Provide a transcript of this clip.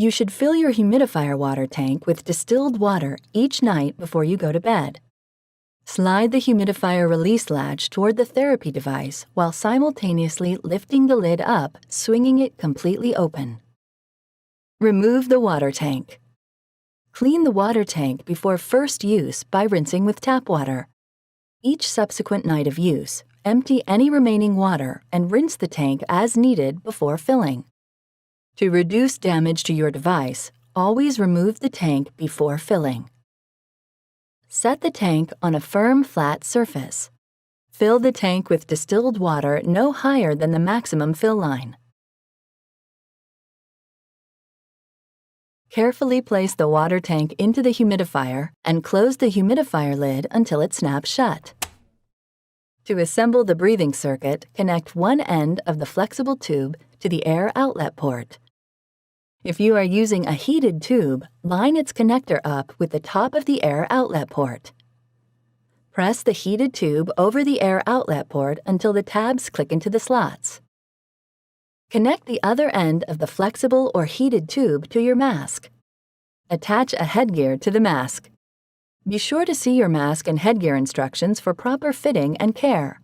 You should fill your humidifier water tank with distilled water each night before you go to bed. Slide the humidifier release latch toward the therapy device while simultaneously lifting the lid up, swinging it completely open. Remove the water tank. Clean the water tank before first use by rinsing with tap water. Each subsequent night of use, empty any remaining water and rinse the tank as needed before filling. To reduce damage to your device, always remove the tank before filling. Set the tank on a firm, flat surface. Fill the tank with distilled water no higher than the maximum fill line. Carefully place the water tank into the humidifier and close the humidifier lid until it snaps shut. To assemble the breathing circuit, connect one end of the flexible tube to the air outlet port. If you are using a heated tube, line its connector up with the top of the air outlet port. Press the heated tube over the air outlet port until the tabs click into the slots. Connect the other end of the flexible or heated tube to your mask. Attach a headgear to the mask. Be sure to see your mask and headgear instructions for proper fitting and care.